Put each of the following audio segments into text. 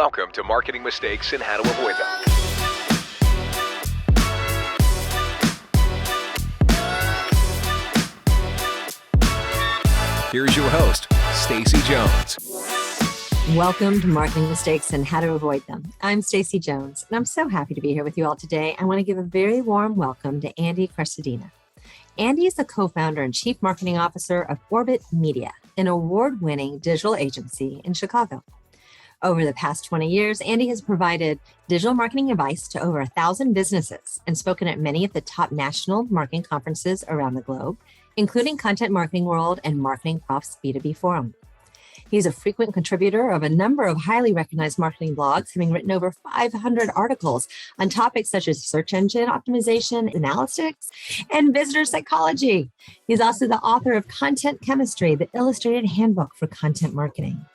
Welcome to Marketing Mistakes and How to Avoid Them. Here's your host, Stacey Jones. Welcome to Marketing Mistakes and How to Avoid Them. I'm Stacey Jones, and I'm so happy to be here with you all today. I want to give a very warm welcome to Andy Crestodina. Andy is the co-founder and chief marketing officer of Orbit Media, an award-winning digital agency in Chicago. Over the past 20 years, Andy has provided digital marketing advice to over 1,000 businesses and spoken at many of the top national marketing conferences around the globe, including Content Marketing World and Marketing Prof's B2b Forum. He's a frequent contributor of a number of highly recognized marketing blogs, having written over 500 articles on topics such as search engine optimization, analytics, and visitor psychology. He's also the author of Content Chemistry, the Illustrated Handbook for Content Marketing.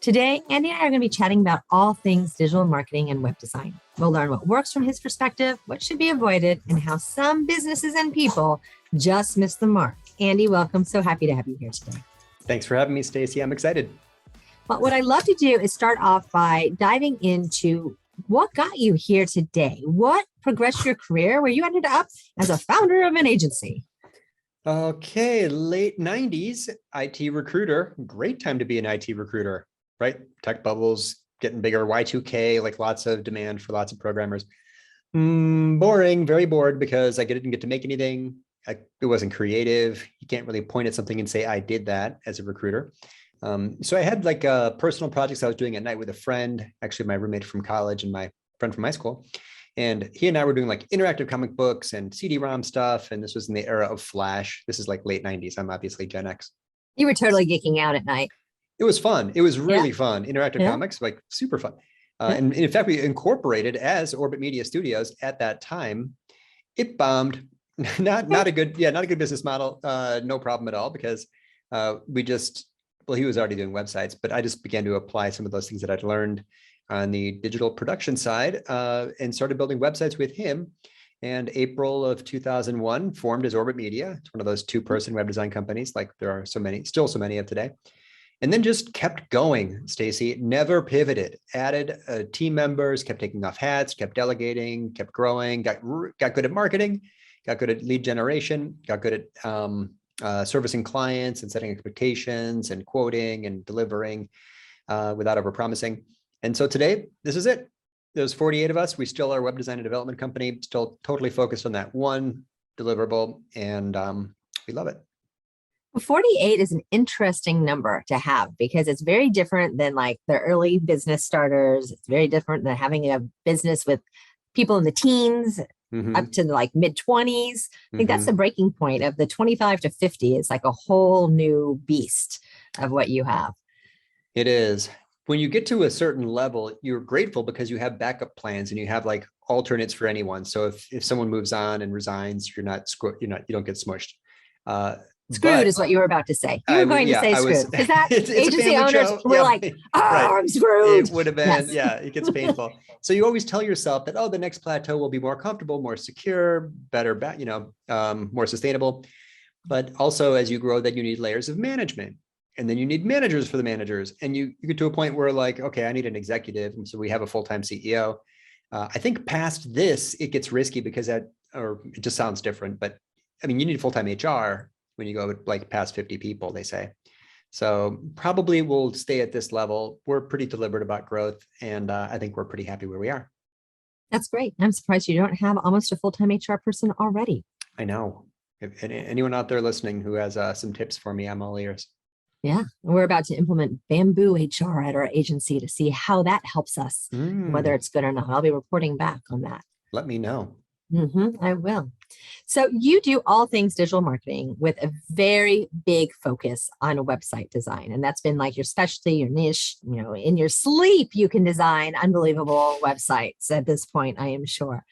Today, Andy and I are going to be chatting about all things digital marketing and web design. We'll learn what works from his perspective, what should be avoided, and how some businesses and people just miss the mark. Andy, welcome. So happy to have you here today. Thanks for having me, Stacey. I'm excited. But what I'd love to do is start off by diving into what got you here today. What progressed your career where you ended up as a founder of an agency? Okay, late 90s, IT recruiter. Great time to be an IT recruiter, right? Tech bubbles getting bigger, Y2K, like lots of demand for lots of programmers. Boring, very bored because I didn't get to make anything. It wasn't creative. You can't really point at something and say, I did that as a recruiter. So I had like personal projects I was doing at night with a friend, actually my roommate from college and my friend from high school. And he and I were doing like interactive comic books and CD-ROM stuff. And this was in the era of Flash. This is like late 90s. I'm obviously Gen X. You were totally geeking out at night. It was fun. It was really fun. Interactive comics, like super fun. And in fact, we incorporated as Orbit Media Studios at that time. It bombed. Not a good business model. No problem at all, because he was already doing websites, but I just began to apply some of those things that I'd learned on the digital production side and started building websites with him. And April of 2001 formed as Orbit Media. It's one of those two-person web design companies, like there are still so many of today. And then just kept going, Stacey, never pivoted, added team members, kept taking off hats, kept delegating, kept growing, got good at marketing, got good at lead generation, got good at servicing clients and setting expectations and quoting and delivering without overpromising. And so today, this is it. There's 48 of us. We still are a web design and development company, still totally focused on that one deliverable, and we love it. Well, 48 is an interesting number to have because it's very different than like the early business starters. It's very different than having a business with people in the teens up to like mid 20s. I think that's the breaking point of the 25 to 50 is like a whole new beast of what you have. It is. When you get to a certain level, you're grateful because you have backup plans and you have like alternates for anyone. So if someone moves on and resigns, you don't get smushed. Screwed is what you were about to say. You were going to say screwed because that agency owners were like, right. I'm screwed. It would have been, it gets painful. So you always tell yourself that, the next plateau will be more comfortable, more secure, better, more sustainable. But also as you grow, then you need layers of management. And then you need managers for the managers. And you get to a point where like, okay, I need an executive. And so we have a full-time CEO. I think past this, it gets risky because it just sounds different. But I mean, you need full-time HR when you go like past 50 people, they say. So probably we'll stay at this level. We're pretty deliberate about growth. And I think we're pretty happy where we are. That's great. I'm surprised you don't have almost a full-time HR person already. I know. If anyone out there listening who has some tips for me, I'm all ears. Yeah. We're about to implement Bamboo HR at our agency to see how that helps us, whether it's good or not. I'll be reporting back on that. Let me know. I will. So you do all things digital marketing with a very big focus on website design. And that's been like your specialty, your niche. In your sleep, you can design unbelievable websites at this point, I am sure.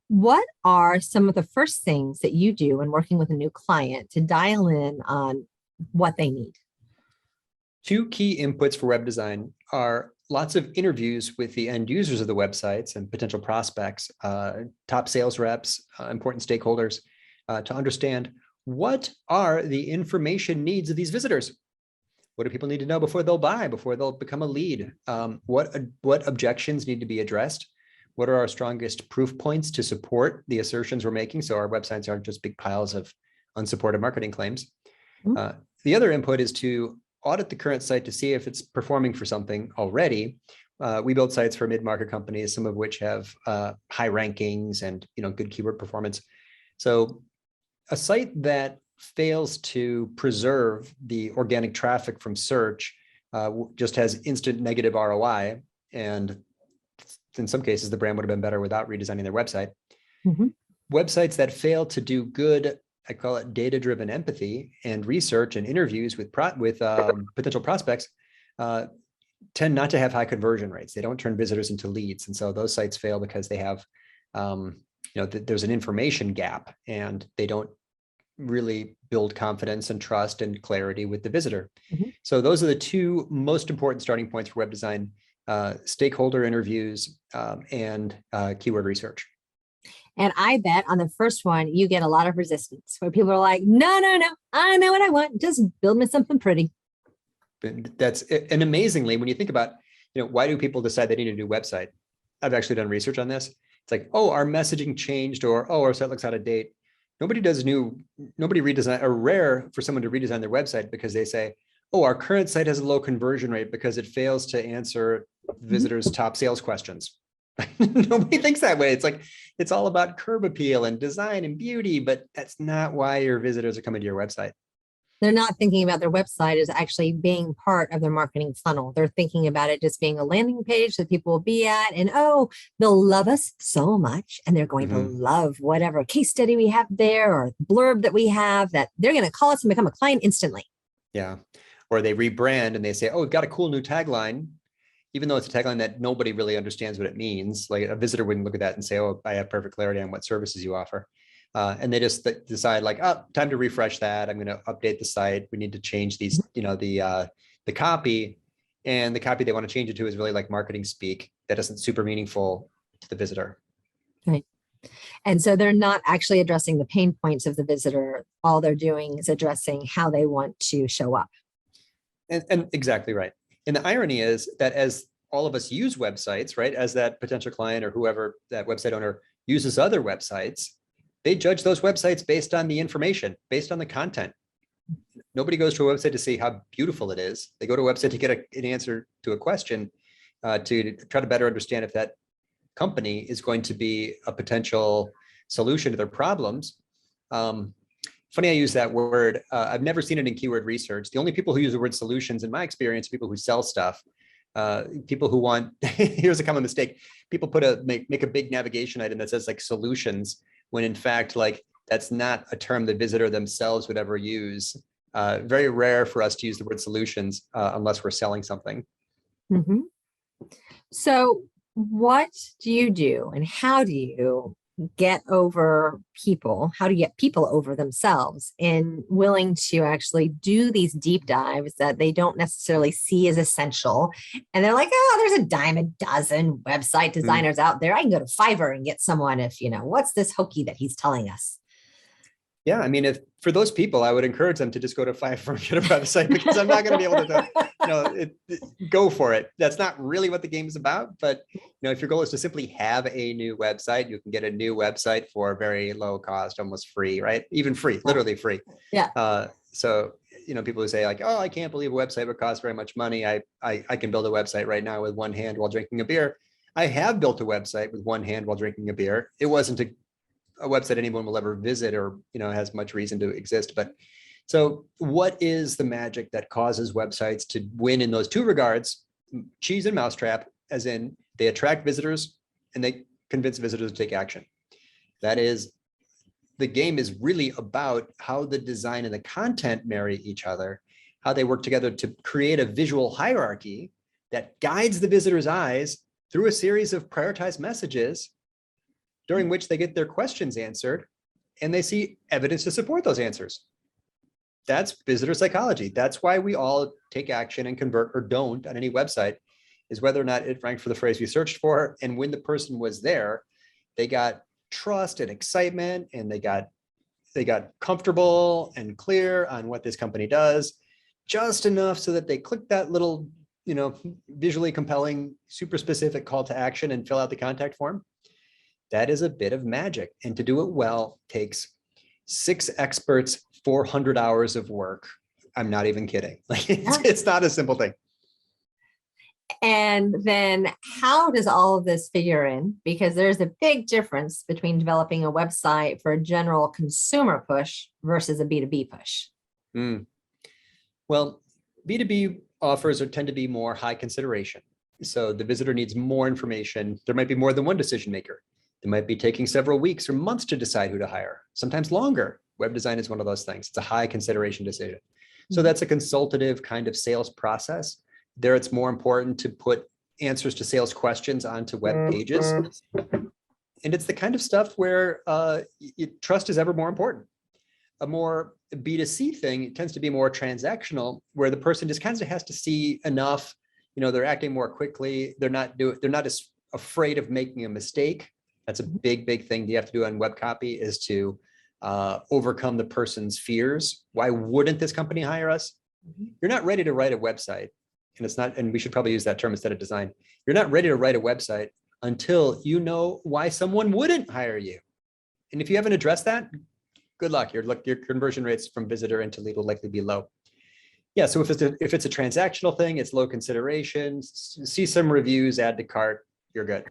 What are some of the first things that you do when working with a new client to dial in on what they need? Two key inputs for web design are lots of interviews with the end users of the websites and potential prospects, top sales reps, important stakeholders, to understand what are the information needs of these visitors. What do people need to know before they'll buy, before they'll become a lead? What objections need to be addressed? What are our strongest proof points to support the assertions we're making, so our websites aren't just big piles of unsupported marketing claims? The other input is to audit the current site to see if it's performing for something already. We build sites for mid-market companies, some of which have high rankings and good keyword performance. So a site that fails to preserve the organic traffic from search just has instant negative ROI. And in some cases, the brand would have been better without redesigning their website. Websites that fail to do good, I call it data-driven empathy and research and interviews with potential prospects, tend not to have high conversion rates. They don't turn visitors into leads. And so those sites fail because they have, there's an information gap, and they don't really build confidence and trust and clarity with the visitor. So those are the two most important starting points for web design: stakeholder interviews and keyword research. And I bet on the first one, you get a lot of resistance where people are like, no, I know what I want. Just build me something pretty. And amazingly, when you think about, why do people decide they need a new website? I've actually done research on this. It's like, oh, our messaging changed, or, oh, our site looks out of date. Nobody redesign, or rare for someone to redesign their website because they say, oh, our current site has a low conversion rate because it fails to answer visitors' top sales questions. Nobody thinks that way. It's like, it's all about curb appeal and design and beauty, but that's not why your visitors are coming to your website. They're not thinking about their website as actually being part of their marketing funnel. They're thinking about it just being a landing page that people will be at, and oh, they'll love us so much, and they're going to love whatever case study we have there or blurb that we have, that they're going to call us and become a client instantly. Yeah. Or they rebrand and they say, oh, we've got a cool new tagline, even though it's a tagline that nobody really understands what it means. Like a visitor wouldn't look at that and say, oh, I have perfect clarity on what services you offer. And they just decide like, oh, time to refresh that. I'm going to update the site. We need to change these, the copy, and the copy they want to change it to is really like marketing speak that isn't super meaningful to the visitor. Right. And so they're not actually addressing the pain points of the visitor. All they're doing is addressing how they want to show up. And exactly right. And the irony is that as all of us use websites, right, as that potential client or whoever, that website owner, uses other websites, they judge those websites based on the information, based on the content. Nobody goes to a website to see how beautiful it is. They go to a website to get an answer to a question, to try to better understand if that company is going to be a potential solution to their problems. Funny I use that word. I've never seen it in keyword research. The only people who use the word solutions, in my experience, people who sell stuff, people who want, here's a common mistake. People make a big navigation item that says like solutions, when in fact, like that's not a term the visitor themselves would ever use. Very rare for us to use the word solutions unless we're selling something. So what do you do, and how do you get over people? How do you get people over themselves and willing to actually do these deep dives that they don't necessarily see as essential? And they're like, oh, there's a dime a dozen website designers out there. I can go to Fiverr and get someone if, what's this hokey that he's telling us? Yeah, I mean, if for those people, I would encourage them to just go to Fiverr and get a website, because I'm not going to be able to, go for it. That's not really what the game is about. But if your goal is to simply have a new website, you can get a new website for very low cost, almost free, right? Even free, literally free. Yeah. So people who say like, oh, I can't believe a website would cost very much money. I can build a website right now with one hand while drinking a beer. I have built a website with one hand while drinking a beer. It wasn't a website anyone will ever visit or has much reason to exist. But so what is the magic that causes websites to win in those two regards, cheese and mousetrap, as in they attract visitors and they convince visitors to take action? That is, the game is really about how the design and the content marry each other, how they work together to create a visual hierarchy that guides the visitor's eyes through a series of prioritized messages during which they get their questions answered and they see evidence to support those answers. That's visitor psychology. That's why we all take action and convert or don't on any website, is whether or not it ranked for the phrase we searched for. And when the person was there, they got trust and excitement, and they got comfortable and clear on what this company does. just enough so that they click that little, visually compelling, super specific call to action and fill out the contact form. That is a bit of magic. And to do it well takes 6 experts, 400 hours of work. I'm not even kidding. Like it's not a simple thing. And then how does all of this figure in? Because there's a big difference between developing a website for a general consumer push versus a B2b push. Well, B2B offers tend to be more high consideration. So the visitor needs more information. There might be more than one decision maker. They might be taking several weeks or months to decide who to hire, sometimes longer. Web design is one of those things. It's a high consideration decision. So that's a consultative kind of sales process. There, it's more important to put answers to sales questions onto web pages. And it's the kind of stuff where trust is ever more important. A more B2C thing, it tends to be more transactional, where the person just kind of has to see enough, they're acting more quickly. They're not as afraid of making a mistake. That's a big thing you have to do on web copy, is to overcome the person's fears. Why wouldn't this company hire us? You're not ready to write a website. And we should probably use that term instead of design. You're not ready to write a website until you know why someone wouldn't hire you. And if you haven't addressed that, good luck. Your conversion rates from visitor into lead will likely be low. Yeah, so if it's a transactional thing, it's low consideration, see some reviews, add to cart, you're good.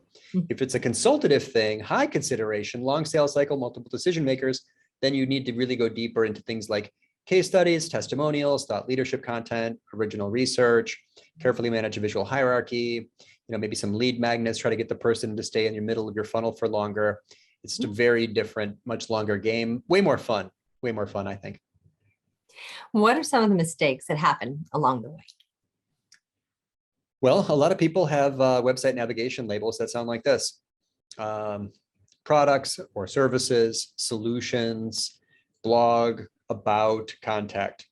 If it's a consultative thing, high consideration, long sales cycle, multiple decision makers, then you need to really go deeper into things like case studies, testimonials, thought leadership content, original research, carefully manage a visual hierarchy, maybe some lead magnets, try to get the person to stay in your middle of your funnel for longer. It's just a very different, much longer game, way more fun, I think. What are some of the mistakes that happen along the way? Well, a lot of people have website navigation labels that sound like this. Products or services, solutions, blog, about, contact.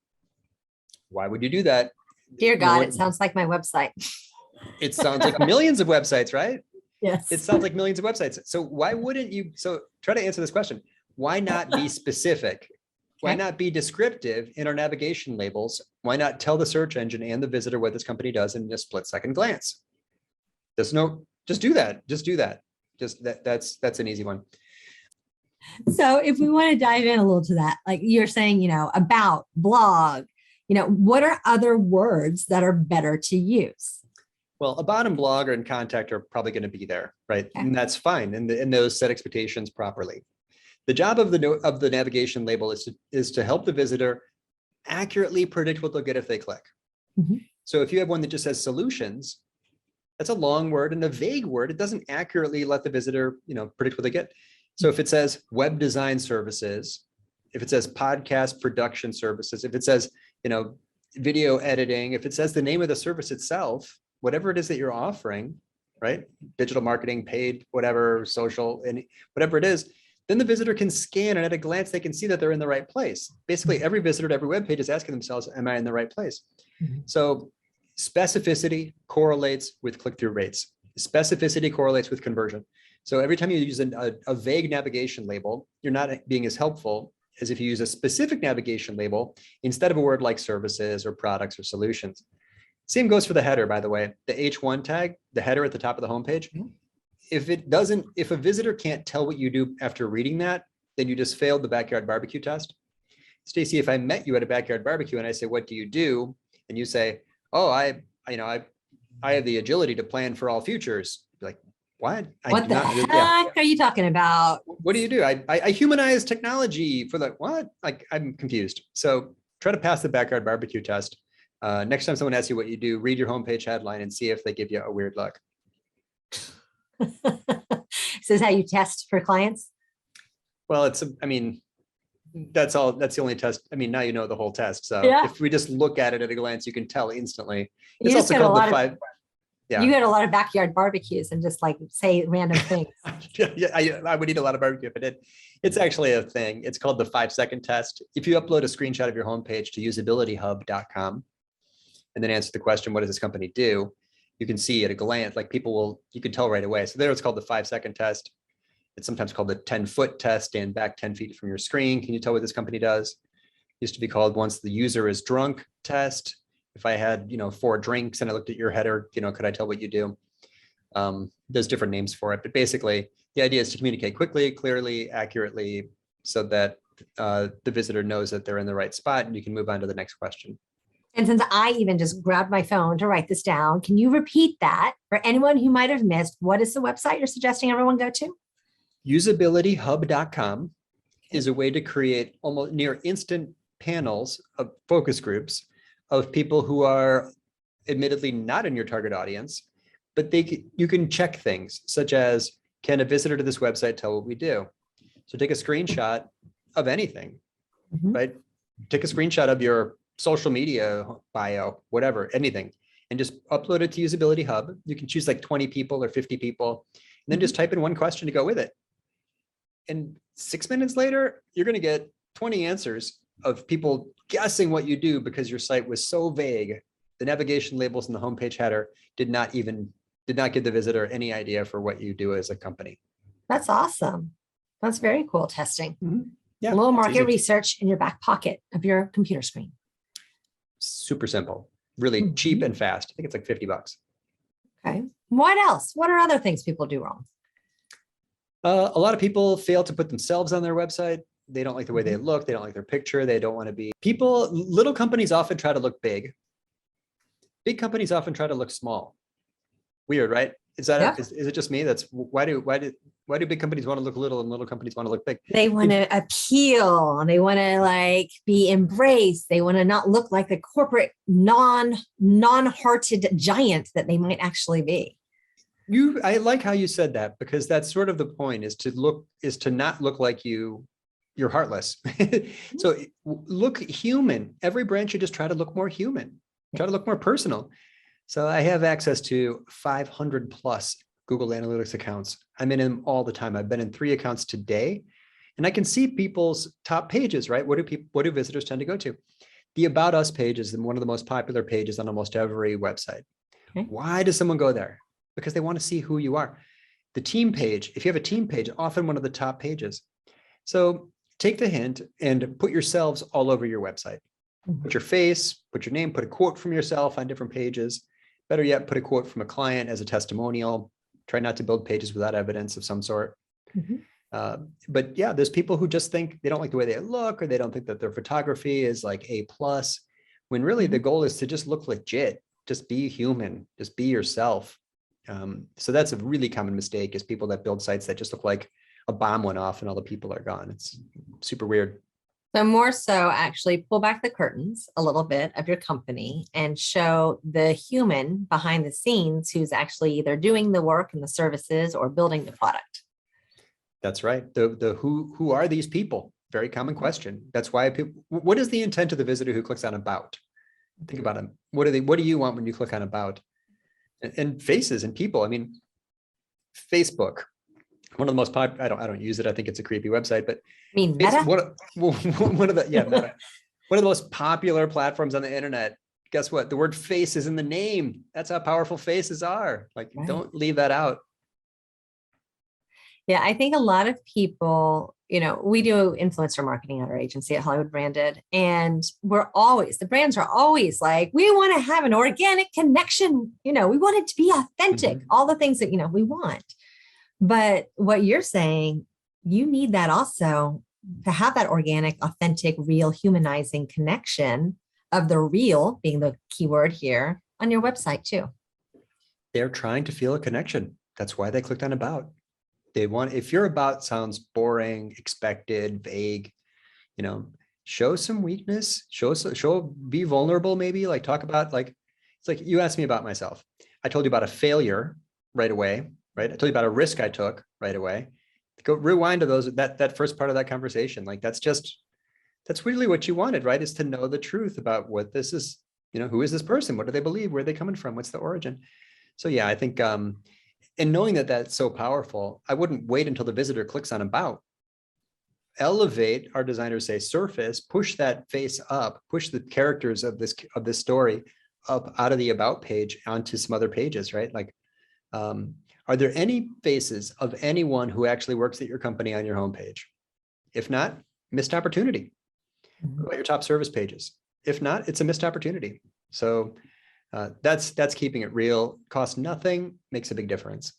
Why would you do that? Dear God, it sounds like my website. It sounds like millions of websites, right? Yes. It sounds like millions of websites. So why wouldn't you? So try to answer this question. Why not be specific? Why not be descriptive in our navigation labels? Why not tell the search engine and the visitor what this company does in a split-second glance? Just do that. That's an easy one. So if we want to dive in a little to that, like you're saying, about, blog, what are other words that are better to use? Well, about and blog and contact are probably going to be there, right? Okay. And that's fine. And those set expectations properly. The job of the navigation label is to help the visitor accurately predict what they'll get if they click. So if you have one that just says solutions, that's a long word and a vague word. It doesn't accurately let the visitor, predict what they get. So if it says web design services, if it says podcast production services, if it says, video editing, if it says the name of the service itself, whatever it is that you're offering, right? Digital marketing, paid, whatever, social, and whatever it is, then the visitor can scan, and at a glance, they can see that they're in the right place. Basically, every visitor to every web page is asking themselves, am I in the right place? So specificity correlates with click-through rates. Specificity correlates with conversion. So every time you use a vague navigation label, you're not being as helpful as if you use a specific navigation label instead of a word like services or products or solutions. Same goes for the header, by the way. The H1 tag, the header at the top of the homepage. If a visitor can't tell what you do after reading that, then you just failed the backyard barbecue test. Stacy, if I met you at a backyard barbecue and I say, what do you do? And you say, oh, I have the agility to plan for all futures. You're like, what? What the heck are you talking about? What do you do? I humanize technology for what? Like, I'm confused. So try to pass the backyard barbecue test. Next time someone asks you what you do, read your homepage headline and see if they give you a weird look. So is how you test for clients? Well, that's all. That's the only test. Now you know the whole test. So if we just look at it at a glance, you can tell instantly. It's also called the 5. Yeah. You go to a lot of backyard barbecues and just like say random things. I would eat a lot of barbecue if I did. It's actually a thing. It's called the 5-second test. If you upload a screenshot of your homepage to usabilityhub.com and then answer the question, what does this company do? You can see at a glance, like you can tell right away. So there it's called the 5-second test. It's sometimes called the 10-foot test, stand back 10 feet from your screen. Can you tell what this company does? Used to be called once the user is drunk test. If I had, 4 drinks and I looked at your header, could I tell what you do? There's different names for it, but basically the idea is to communicate quickly, clearly, accurately, so that the visitor knows that they're in the right spot and you can move on to the next question. And since I even just grabbed my phone to write this down, can you repeat that for anyone who might have missed? What is the website you're suggesting everyone go to? Usabilityhub.com is a way to create almost near instant panels of focus groups of people who are admittedly not in your target audience, but you can check things such as, can a visitor to this website tell what we do? So take a screenshot of anything, right? Take a screenshot of your social media bio, whatever, anything, and just upload it to Usability Hub. You can choose like 20 people or 50 people, and then just type in one question to go with it. And 6 minutes later, you're going to get 20 answers of people guessing what you do because your site was so vague. The navigation labels in the homepage header did not give the visitor any idea for what you do as a company. That's awesome. That's very cool testing. Yeah, a little market research in your back pocket of your computer screen. Super simple, really cheap and fast. I think it's like $50. Okay. What else? What are other things people do wrong? A lot of people fail to put themselves on their website. They don't like the way they look. They don't like their picture. They don't want to be little companies often try to look big. Big companies often try to look small. Weird, right? Is that is it just me? That's why do big companies want to look little and little companies want to look big? They want to appeal. They want to like be embraced. They want to not look like the corporate non-hearted giant that they might actually be. I like how you said that, because that's sort of the point, is to not look like you're heartless. So look human. Every brand should just try to look more human, try to look more personal. So I have access to 500 plus Google Analytics accounts. I'm in them all the time. I've been in 3 accounts today, and I can see people's top pages, right? What do visitors tend to go to? The About Us page is one of the most popular pages on almost every website. Okay. Why does someone go there? Because they want to see who you are. The team page, if you have a team page, often one of the top pages. So take the hint and put yourselves all over your website. Put your face, put your name, put a quote from yourself on different pages. Better yet, put a quote from a client as a testimonial. Try not to build pages without evidence of some sort. But yeah, there's people who just think they don't like the way they look, or they don't think that their photography is like A+, when really the goal is to just look legit, just be human, just be yourself. So that's a really common mistake, is people that build sites that just look like a bomb went off and all the people are gone. It's super weird. So more so actually pull back the curtains a little bit of your company and show the human behind the scenes who's actually either doing the work and the services or building the product. That's right. The who are these people? Very common question. That's why what is the intent of the visitor who clicks on About? Think about them. What do you want when you click on About? And faces and people. I mean, Facebook, one of the most popular, I don't use it. I think it's a creepy website, but I mean, Meta? One of the most popular platforms on the internet. Guess what? The word face is in the name. That's how powerful faces are. Like, Don't leave that out. Yeah, I think a lot of people, we do influencer marketing at our agency at Hollywood Branded, and the brands are always like, we want to have an organic connection. We want it to be authentic, all the things that, we want. But what you're saying, you need that also to have that organic, authentic, real, humanizing connection of the real being the keyword here on your website too. They're trying to feel a connection. That's why they clicked on About. If your About sounds boring, expected, vague, show some weakness, be vulnerable, maybe like talk about, like, it's like you asked me about myself. I told you about a failure right away, right? I told you about a risk I took right away. Go rewind to that first part of that conversation. Like, that's really what you wanted, right? Is to know the truth about what this is, who is this person? What do they believe? Where are they coming from? What's the origin? So yeah, I think, and knowing that that's so powerful, I wouldn't wait until the visitor clicks on About. Elevate, our designers say, surface, push that face up, push the characters of this story up out of the About page onto some other pages, right? Like, are there any faces of anyone who actually works at your company on your homepage? If not, missed opportunity. What about your top service pages? If not, it's a missed opportunity. So that's keeping it real. Costs nothing, makes a big difference.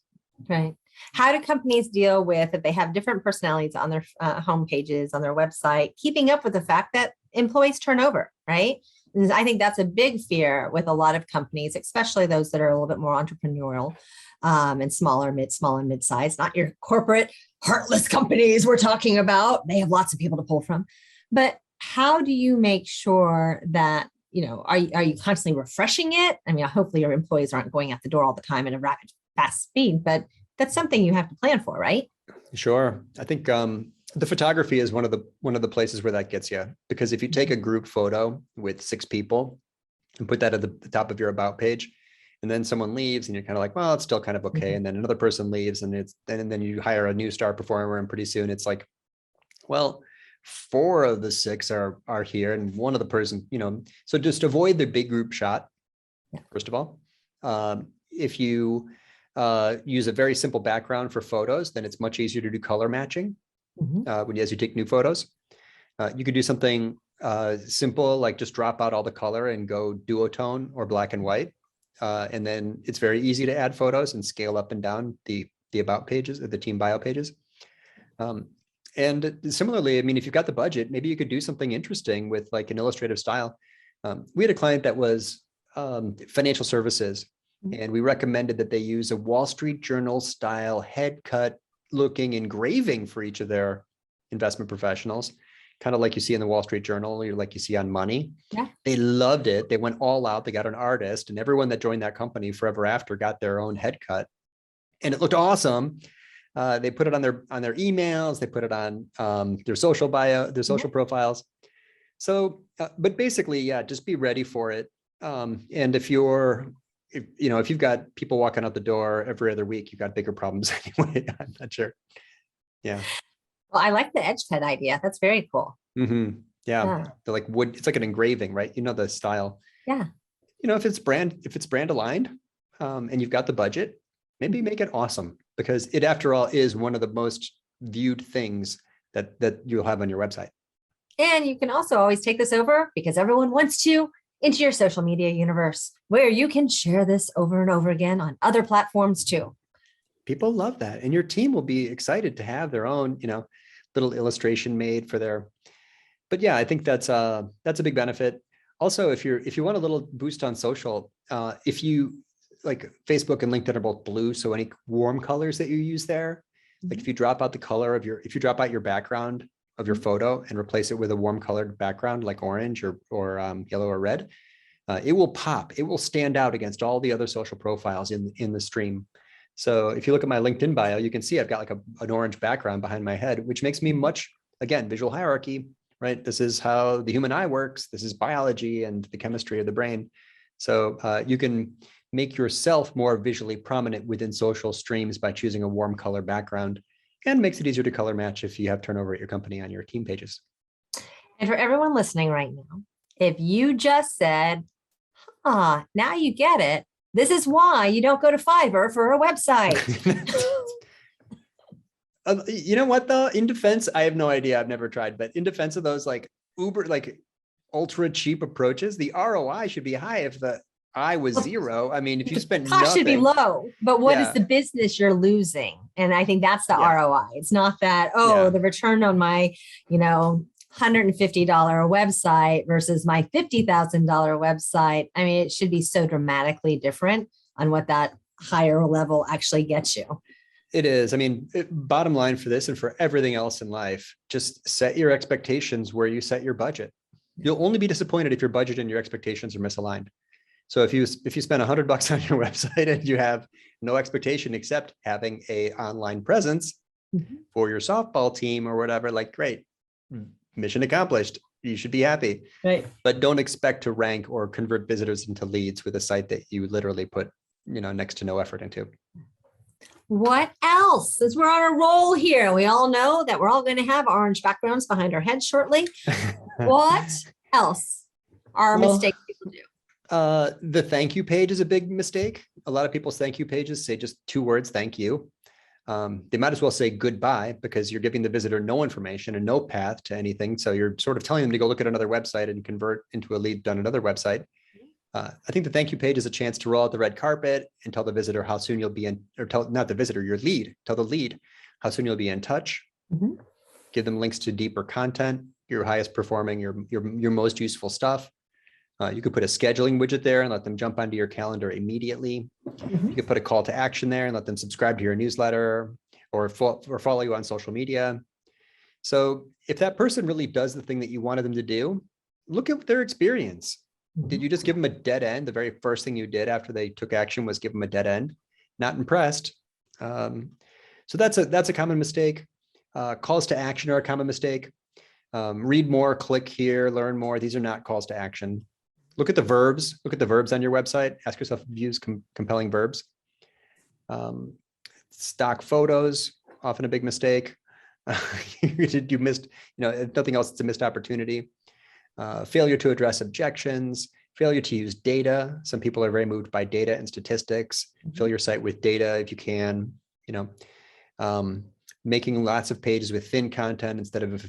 Right. How do companies deal with if they have different personalities on their home pages, on their website, keeping up with the fact that employees turn over, right? And I think that's a big fear with a lot of companies, especially those that are a little bit more entrepreneurial and small and mid-sized, not your corporate heartless companies we're talking about. They have lots of people to pull from. But how do you make sure that, are you constantly refreshing it? I mean, hopefully your employees aren't going out the door all the time at a rapid, fast speed, but that's something you have to plan for, right? Sure. I think the photography is one of the places where that gets you, because if you take a group photo with 6 people and put that at the top of your about page, and then someone leaves and you're kind of like, well, it's still kind of okay. And then another person leaves and then you hire a new star performer, and pretty soon it's like, well, 4 of the 6 are here and one of the person, so just avoid the big group shot. First of all, if you use a very simple background for photos, then it's much easier to do color matching as you take new photos. You could do something simple, like just drop out all the color and go duotone or black and white. And then it's very easy to add photos and scale up and down the about pages or the team bio pages. And similarly, I mean, if you've got the budget, maybe you could do something interesting with like an illustrative style. We had a client that was financial services, and we recommended that they use a Wall Street Journal style head cut looking engraving for each of their investment professionals, kind of like you see in the Wall Street Journal, or like you see on Money. Yeah. They loved it. They went all out. They got an artist, and everyone that joined that company forever after got their own head cut, and it looked awesome. They put it on their emails. They put it on their social bio, their social profiles. So, but basically, yeah, just be ready for it. And if you've got people walking out the door every other week, you've got bigger problems anyway. I'm not sure. Yeah. Well, I like the edge cut idea. That's very cool. Mm-hmm. Yeah. They're like wood. It's like an engraving, right? You know, the style. Yeah. If it's brand aligned, and you've got the budget, maybe make it awesome, because it, after all, is one of the most viewed things that you'll have on your website. And you can also always take this over, because everyone wants to, into your social media universe, where you can share this over and over again on other platforms too. People love that. And your team will be excited to have their own, little illustration made for their, but yeah, I think that's a big benefit. Also, if you want a little boost on social, if you like, Facebook and LinkedIn are both blue, so any warm colors that you use there, like if you drop out the color of if you drop out your background of your photo and replace it with a warm colored background like orange or yellow or red, it will pop. It will stand out against all the other social profiles in the stream. So if you look at my LinkedIn bio, you can see I've got like an orange background behind my head, which makes me again, visual hierarchy, right? This is how the human eye works. This is biology and the chemistry of the brain. So you can make yourself more visually prominent within social streams by choosing a warm color background, and makes it easier to color match if you have turnover at your company on your team pages. And for everyone listening right now, if you just said, now you get it. This is why you don't go to Fiverr for a website. You know what though? In defense, I have no idea. I've never tried, but in defense of those like ultra cheap approaches, the ROI should be high. If the I was 0, I mean, if you spend cost nothing, should be low, but what is the business you're losing? And I think that's the ROI. It's not that, the return on my, $150 website versus my $50,000 website. I mean, it should be so dramatically different on what that higher level actually gets you. It is. I mean, bottom line for this and for everything else in life, just set your expectations where you set your budget. You'll only be disappointed if your budget and your expectations are misaligned. So if you spend $100 on your website and you have no expectation except having a online presence for your softball team or whatever, like, great, mission accomplished. You should be happy. Right. But don't expect to rank or convert visitors into leads with a site that you literally put, next to no effort into. What else? Since we're on a roll here, we all know that we're all going to have orange backgrounds behind our heads shortly. What else are mistakes people do? The thank you page is a big mistake. A lot of people's thank you pages say just 2 words, thank you. They might as well say goodbye because you're giving the visitor no information and no path to anything. So you're sort of telling them to go look at another website and convert into a lead on another website. I think the thank you page is a chance to roll out the red carpet and tell the visitor how soon you'll be in, or tell not the visitor, your lead, tell the lead how soon you'll be in touch. Give them links to deeper content, your highest performing, your most useful stuff. You could put a scheduling widget there and let them jump onto your calendar immediately. You could put a call to action there and let them subscribe to your newsletter or follow you on social media. So if that person really does the thing that you wanted them to do, look at their experience. Did you just give them a dead end? The very first thing you did after they took action was give them a dead end. Not impressed. So that's a common mistake. Calls to action are a common mistake. Read more, click here, learn more. These are not calls to action. Look at the verbs. Look at the verbs on your website. Ask yourself if you use compelling verbs. Stock photos, often a big mistake. You missed, if nothing else, it's a missed opportunity. Failure to address objections, failure to use data. Some people are very moved by data and statistics. Fill your site with data if you can, making lots of pages with thin content instead of a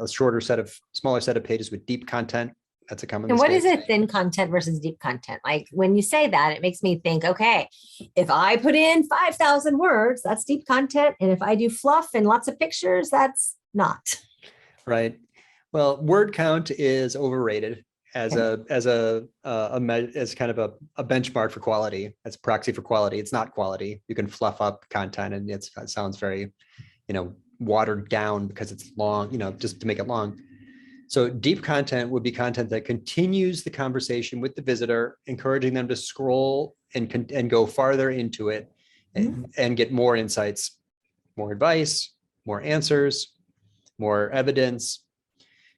smaller set of pages with deep content. That's a common mistake. And what is it, thin content versus deep content? Like when you say that, it makes me think, okay, if I put in 5,000 words, that's deep content. And if I do fluff and lots of pictures, that's not. Right. Well, word count is overrated as kind of a benchmark for quality, as a proxy for quality. It's not quality. You can fluff up content and it sounds very, watered down because it's long, just to make it long. So deep content would be content that continues the conversation with the visitor, encouraging them to scroll and go farther into it and get more insights, more advice, more answers, more evidence.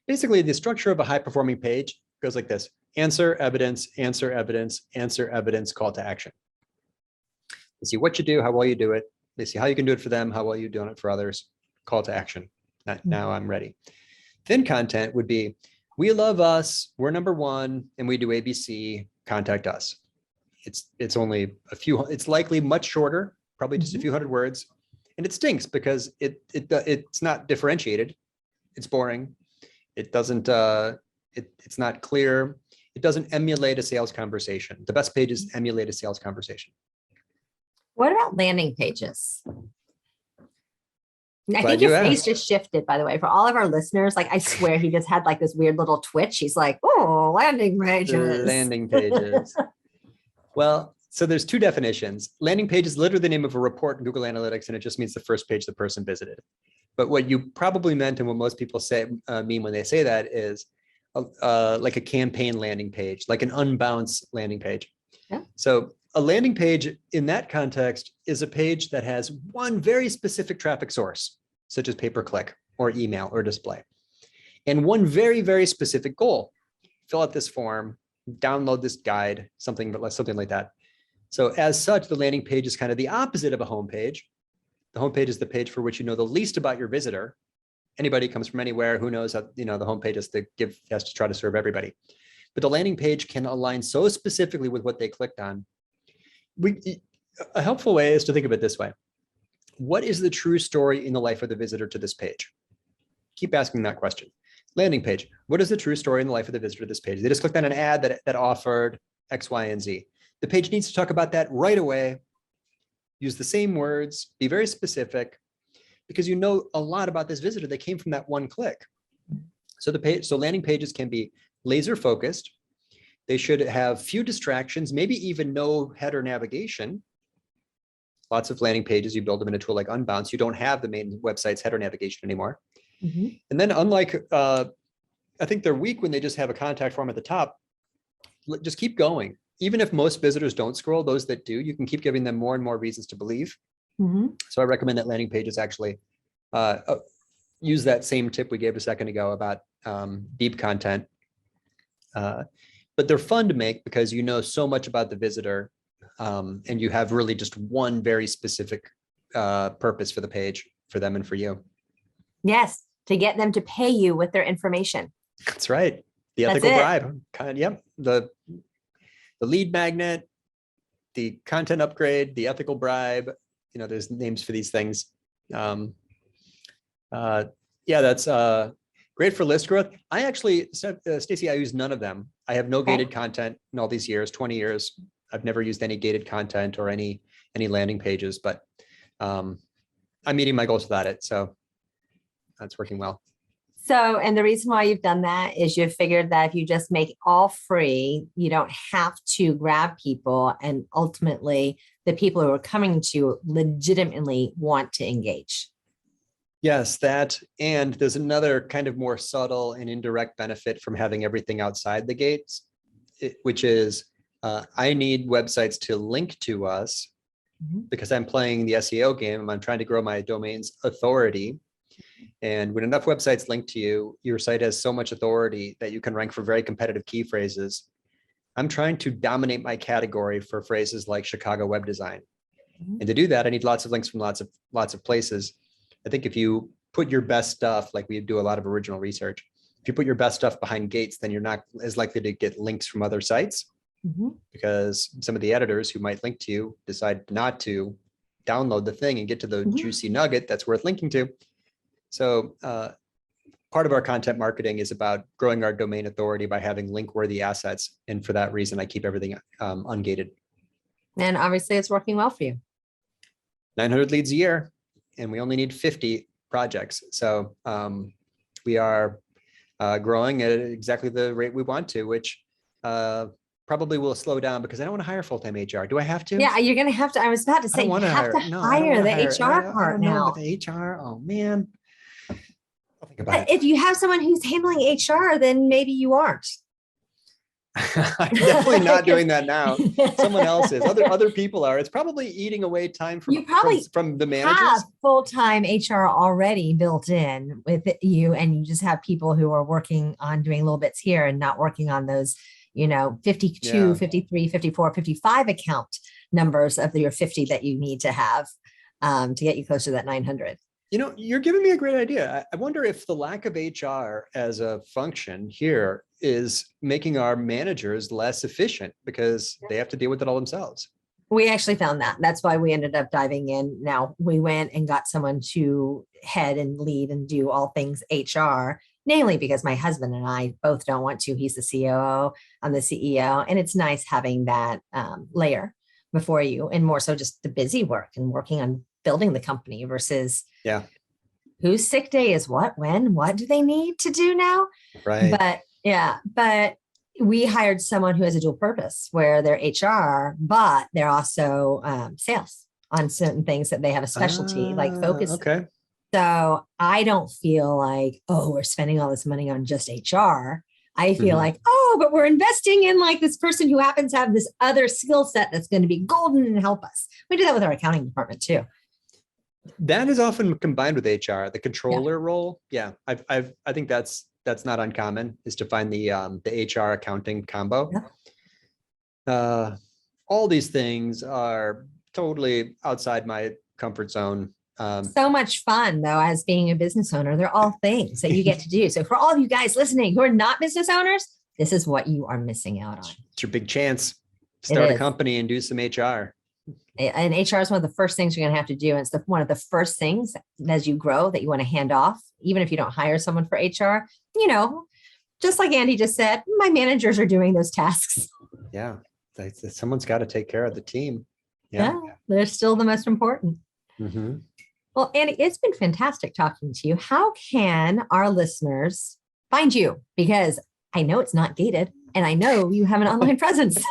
Basically, the structure of a high-performing page goes like this: answer, evidence, answer, evidence, answer, evidence, call to action. They see what you do, how well you do it. They see how you can do it for them, how well you're doing it for others. Call to action. Now I'm ready. Thin content would be, we love us, we're number one, and we do ABC, contact us. It's only it's likely much shorter, probably just a few hundred words. And it stinks because it's not differentiated. It's boring. It doesn't, it's not clear. It doesn't emulate a sales conversation. The best pages emulate a sales conversation. What about landing pages? I think your face just shifted, by the way, for all of our listeners. Like, I swear he just had like this weird little twitch. He's like, oh, landing pages. Landing pages. Well, so there's two definitions. Landing page is literally the name of a report in Google Analytics, and it just means the first page the person visited. But what you probably meant and what most people mean when they say that is like a campaign landing page, like an unbounce landing page. Yeah. So a landing page in that context is a page that has one very specific traffic source, such as pay-per-click or email or display, and one very, very specific goal. Fill out this form, download this guide, something like that. So as such, the landing page is kind of the opposite of a home page. The home page is the page for which you know the least about your visitor. Anybody comes from anywhere, who knows how, the home page has to try to serve everybody. But the landing page can align so specifically with what they clicked on. A helpful way is to think of it this way. What is the true story in the life of the visitor to this page? Keep asking that question. Landing page. What is the true story in the life of the visitor to this page? They just clicked on an ad that offered X, Y, and Z. The page needs to talk about that right away. Use the same words, be very specific, because you know a lot about this visitor that came from that one click. So landing pages can be laser focused. They should have few distractions, maybe even no header navigation. Lots of landing pages, you build them in a tool like Unbounce, you don't have the main website's header navigation anymore. And then unlike, I think they're weak when they just have a contact form at the top. Just keep going. Even if most visitors don't scroll, those that do, you can keep giving them more and more reasons to believe. So I recommend that landing pages actually use that same tip we gave a second ago about deep content. But they're fun to make because you know so much about the visitor and you have really just one very specific purpose for the page, for them and for you. Yes, to get them to pay you with their information. That's right. The ethical bribe. Yep. The lead magnet, the content upgrade, the ethical bribe. there's names for these things. That's great for list growth. I actually, Stacy, I use none of them. I have no gated content in all these years, 20 years. I've never used any gated content or any landing pages, but I'm meeting my goals without it. So that's working well. So, and the reason why you've done that is you've figured that if you just make it all free, you don't have to grab people, and ultimately the people who are coming to you legitimately want to engage. Yes, that. And there's another kind of more subtle and indirect benefit from having everything outside the gates, which is I need websites to link to us because I'm playing the SEO game and I'm trying to grow my domain's authority. And when enough websites link to you, your site has so much authority that you can rank for very competitive key phrases. I'm trying to dominate my category for phrases like Chicago web design. And to do that, I need lots of links from lots of places. I think if you put your best stuff, like we do a lot of original research, if you put your best stuff behind gates, then you're not as likely to get links from other sites because some of the editors who might link to you decide not to download the thing and get to the juicy nugget that's worth linking to. So part of our content marketing is about growing our domain authority by having link-worthy assets. And for that reason, I keep everything ungated. And obviously it's working well for you. 900 leads a year, and we only need 50 projects. So we are growing at exactly the rate we want to, which probably will slow down because I don't want to hire full-time HR. Do I have to? Yeah, you're going to have to. I was about to say, you have to hire the HR part now. With the HR, oh man. I'll think about it. If you have someone who's handling HR, then maybe you aren't. I'm definitely not doing that now. Someone else is. Other people are. It's probably eating away time from the managers. You have full-time HR already built in with you, and you just have people who are working on doing little bits here and not working on those, 52, 53, 54, 55 account numbers of your 50 that you need to have to get you closer to that 900. You're giving me a great idea. I wonder if the lack of HR as a function here is making our managers less efficient because they have to deal with it all themselves. We actually found that. That's why we ended up diving in. Now we went and got someone to head and lead and do all things HR, namely because my husband and I both don't want to. He's the COO, I'm the CEO. And it's nice having that layer before you, and more so just the busy work and working on building the company versus whose sick day is what do they need to do now? Right. But we hired someone who has a dual purpose where they're HR, but they're also sales on certain things that they have a specialty like focus. Okay. So I don't feel like, we're spending all this money on just HR. I feel like, but we're investing in like this person who happens to have this other skill set that's going to be golden and help us. We do that with our accounting department too. That is often combined with HR, the controller role. Yeah, I think that's not uncommon, is to find the HR accounting combo. All these things are totally outside my comfort zone. So much fun though, as being a business owner. They're all things that you get to do. So for all of you guys listening who are not business owners, this is what you are missing out on. It's your big chance. Start a company and do some HR. And HR is one of the first things you're going to have to do. And it's one of the first things as you grow that you want to hand off, even if you don't hire someone for HR, just like Andy just said, my managers are doing those tasks. Yeah. Someone's got to take care of the team. Yeah. They're still the most important. Well, Andy, it's been fantastic talking to you. How can our listeners find you? Because I know it's not gated and I know you have an online presence.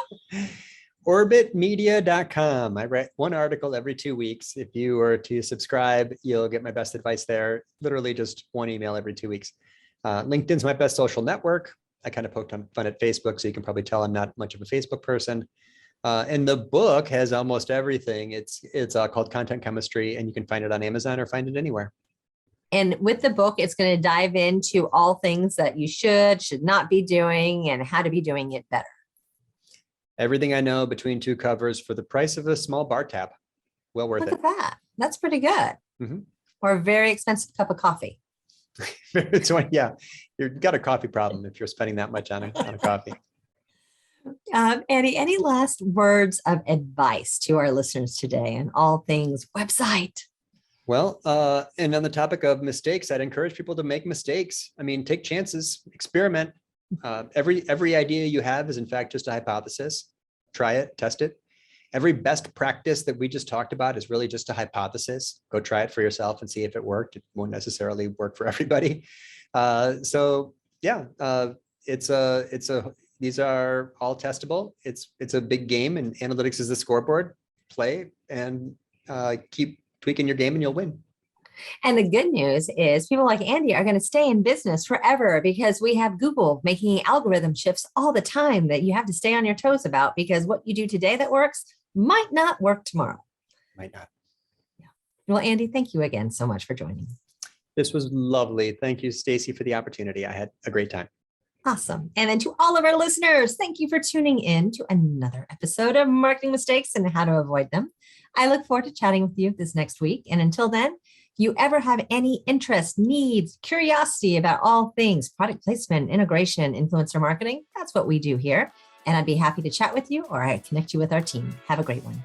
Orbitmedia.com. I write one article every 2 weeks. If you were to subscribe, you'll get my best advice there. Literally just one email every 2 weeks. LinkedIn's my best social network. I kind of poked fun at Facebook, so you can probably tell I'm not much of a Facebook person. And the book has almost everything. It's called Content Chemistry, and you can find it on Amazon or find it anywhere. And with the book, it's going to dive into all things that you should not be doing and how to be doing it better. Everything I know between two covers for the price of a small bar tab. Well worth it. Look at that. That's pretty good. Or a very expensive cup of coffee. You've got a coffee problem if you're spending that much on a coffee. Andy, any last words of advice to our listeners today on all things website? Well, and on the topic of mistakes, I'd encourage people to make mistakes. I mean, take chances, experiment. Every idea you have is in fact just a hypothesis. Try it, test it. Every best practice that we just talked about is really just a hypothesis. Go try it for yourself and see if it worked. It won't necessarily work for everybody. These are all testable. It's a big game, and analytics is the scoreboard. Play and keep tweaking your game and you'll win. And the good news is people like Andy are going to stay in business forever because we have Google making algorithm shifts all the time that you have to stay on your toes about, because what you do today that works might not work tomorrow. Might not. Yeah. Well, Andy, thank you again so much for joining. This was lovely. Thank you, Stacy, for the opportunity. I had a great time. Awesome. And then to all of our listeners, thank you for tuning in to another episode of Marketing Mistakes and How to Avoid Them. I look forward to chatting with you this next week. And until then, if you ever have any interest, needs, curiosity about all things product placement, integration, influencer marketing, that's what we do here. And I'd be happy to chat with you or I'd connect you with our team. Have a great one.